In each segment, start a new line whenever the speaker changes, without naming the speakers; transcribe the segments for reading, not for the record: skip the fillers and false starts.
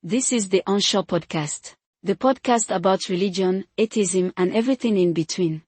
This is the UnShaw podcast, the podcast about religion, atheism, and everything in between.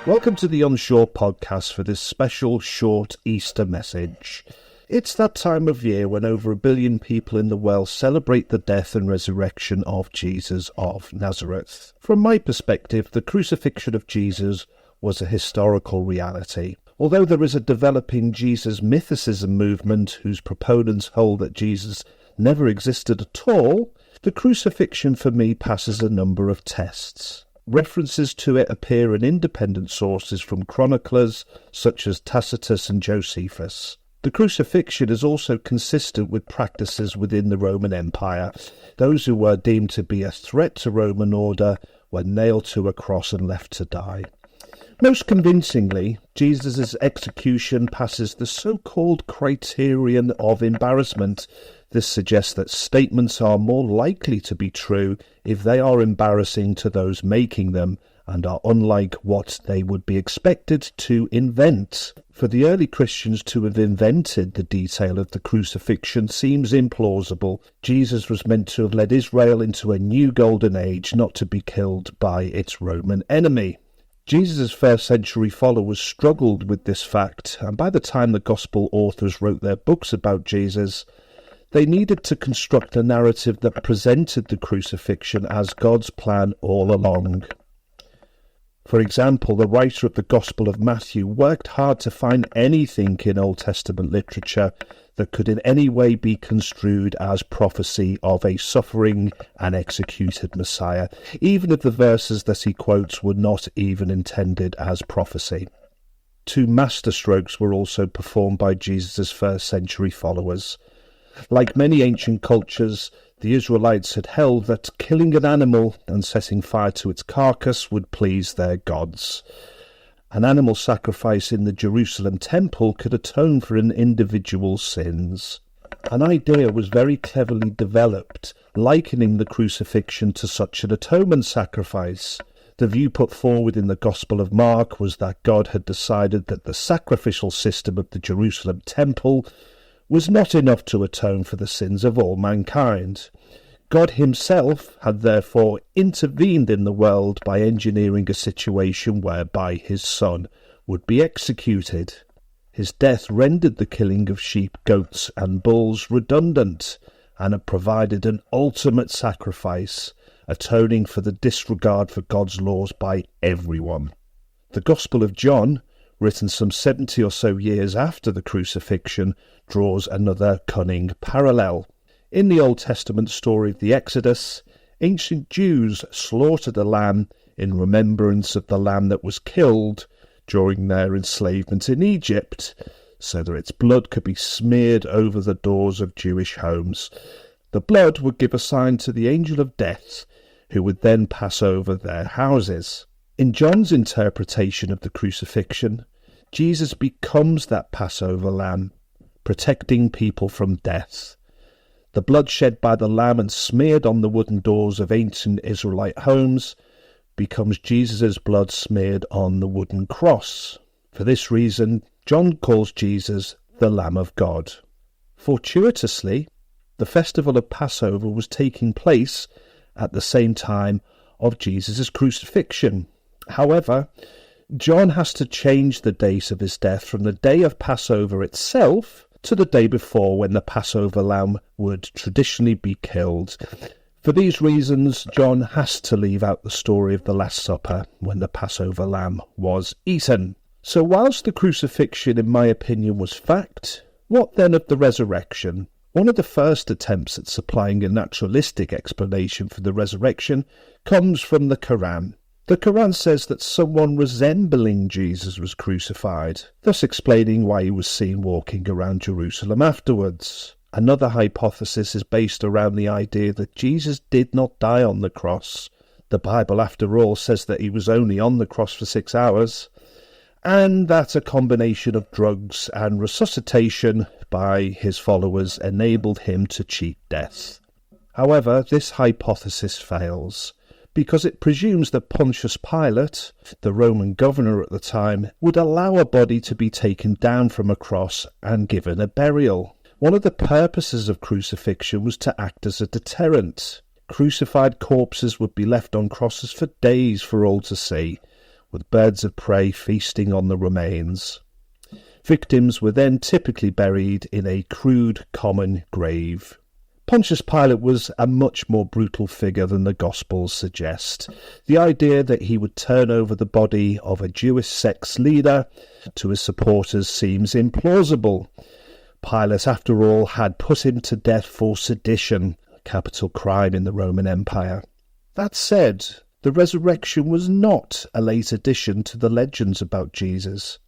Welcome to the UnShaw podcast for this special short Easter message. It's that time of year when over 1 billion people in the world celebrate the death and resurrection of Jesus of Nazareth. From my perspective, the crucifixion of Jesus was a historical reality. Although there is a developing Jesus mythicism movement whose proponents hold that Jesus never existed at all, the crucifixion for me passes a number of tests. References to it appear in independent sources from chroniclers such as Tacitus and Josephus. The crucifixion is also consistent with practices within the Roman Empire. Those who were deemed to be a threat to Roman order were nailed to a cross and left to die. Most convincingly, Jesus' execution passes the so-called criterion of embarrassment. This suggests that statements are more likely to be true if they are embarrassing to those making them and are unlike what they would be expected to invent. For the early Christians to have invented the detail of the crucifixion seems implausible. Jesus was meant to have led Israel into a new golden age, not to be killed by its Roman enemy. Jesus' first century followers struggled with this fact, and by the time the Gospel authors wrote their books about Jesus, they needed to construct a narrative that presented the crucifixion as God's plan all along. For example, the writer of the Gospel of Matthew worked hard to find anything in Old Testament literature that could in any way be construed as prophecy of a suffering and executed Messiah, even if the verses that he quotes were not even intended as prophecy. Two masterstrokes were also performed by Jesus' first century followers. Like many ancient cultures, the Israelites had held that killing an animal and setting fire to its carcass would please their gods. An animal sacrifice in the Jerusalem temple could atone for an individual's sins. An idea was very cleverly developed, likening the crucifixion to such an atonement sacrifice. The view put forward in the Gospel of Mark was that God had decided that the sacrificial system of the Jerusalem temple was not enough to atone for the sins of all mankind. God himself had therefore intervened in the world by engineering a situation whereby his son would be executed. His death rendered the killing of sheep, goats and bulls redundant, and it provided an ultimate sacrifice, atoning for the disregard for God's laws by everyone. The Gospel of John, written some 70 or so years after the crucifixion, draws another cunning parallel. In the Old Testament story of the Exodus, ancient Jews slaughtered a lamb in remembrance of the lamb that was killed during their enslavement in Egypt, so that its blood could be smeared over the doors of Jewish homes. The blood would give a sign to the angel of death, who would then pass over their houses. In John's interpretation of the crucifixion, Jesus becomes that Passover lamb, protecting people from death. The blood shed by the lamb and smeared on the wooden doors of ancient Israelite homes becomes Jesus' blood smeared on the wooden cross. For this reason, John calls Jesus the Lamb of God. Fortuitously, the festival of Passover was taking place at the same time of Jesus' crucifixion. However, John has to change the date of his death from the day of Passover itself to the day before, when the Passover lamb would traditionally be killed. For these reasons, John has to leave out the story of the Last Supper, when the Passover lamb was eaten. So whilst the crucifixion, in my opinion, was fact, what then of the resurrection? One of the first attempts at supplying a naturalistic explanation for the resurrection comes from the Quran. The Quran says that someone resembling Jesus was crucified, thus explaining why he was seen walking around Jerusalem afterwards. Another hypothesis is based around the idea that Jesus did not die on the cross. The Bible, after all, says that he was only on the cross for 6 hours, and that a combination of drugs and resuscitation by his followers enabled him to cheat death. However, this hypothesis fails. because it presumes that Pontius Pilate, the Roman governor at the time, would allow a body to be taken down from a cross and given a burial. One of the purposes of crucifixion was to act as a deterrent. Crucified corpses would be left on crosses for days for all to see, with birds of prey feasting on the remains. Victims were then typically buried in a crude, common grave. Pontius Pilate was a much more brutal figure than the Gospels suggest. The idea that he would turn over the body of a Jewish sex leader to his supporters seems implausible. Pilate, after all, had put him to death for sedition, a capital crime in the Roman Empire. That said, the resurrection was not a late addition to the legends about Jesus.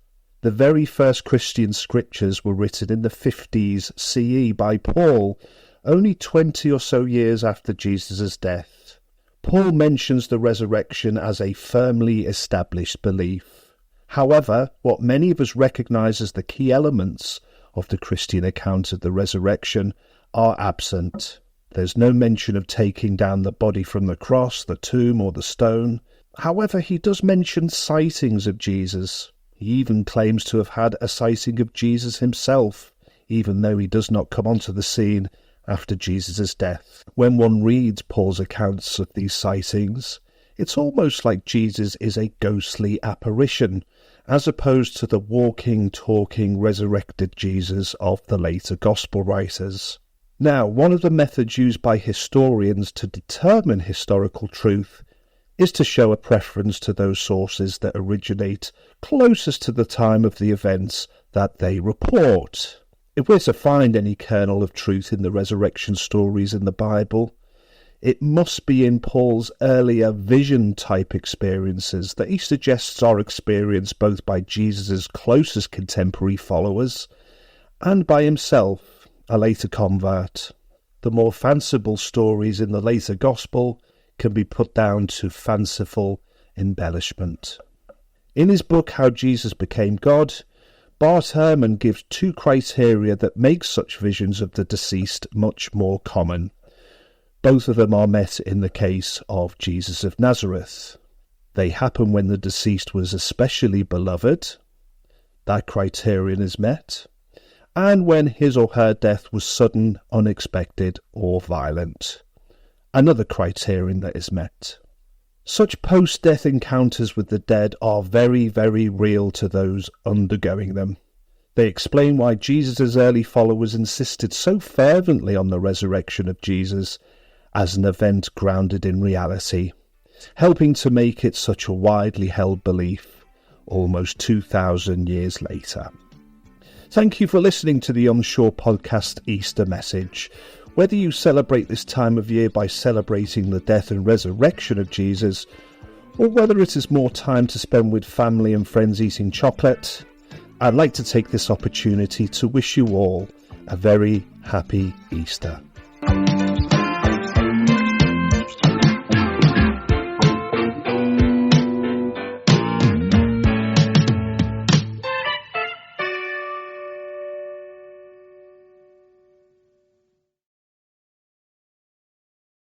The very first Christian scriptures were written in the 50s CE by Paul, only 20 or so years after Jesus' death. Paul mentions the resurrection as a firmly established belief. However, what many of us recognise as the key elements of the Christian account of the resurrection are absent. There's no mention of taking down the body from the cross, the tomb, or the stone. However, he does mention sightings of Jesus. He even claims to have had a sighting of Jesus himself, even though he does not come onto the scene after Jesus' death. When one reads Paul's accounts of these sightings, it's almost like Jesus is a ghostly apparition, as opposed to the walking, talking, resurrected Jesus of the later Gospel writers. Now, one of the methods used by historians to determine historical truth is to show a preference to those sources that originate closest to the time of the events that they report. If we're to find any kernel of truth in the resurrection stories in the Bible, it must be in Paul's earlier vision-type experiences that he suggests are experienced both by Jesus' closest contemporary followers and by himself, a later convert. The more fanciful stories in the later Gospel can be put down to fanciful embellishment. In his book How Jesus Became God, Bart Ehrman gives two criteria that make such visions of the deceased much more common. Both of them are met in the case of Jesus of Nazareth. They happen when the deceased was especially beloved. That criterion is met. And when his or her death was sudden, unexpected, or violent. Another criterion that is met. Such post-death encounters with the dead are very, very real to those undergoing them. They explain why Jesus' early followers insisted so fervently on the resurrection of Jesus as an event grounded in reality, helping to make it such a widely held belief almost 2,000 years later. Thank you for listening to the UnShaw podcast Easter message. Whether you celebrate this time of year by celebrating the death and resurrection of Jesus, or whether it is more time to spend with family and friends eating chocolate, I'd like to take this opportunity to wish you all a very happy Easter.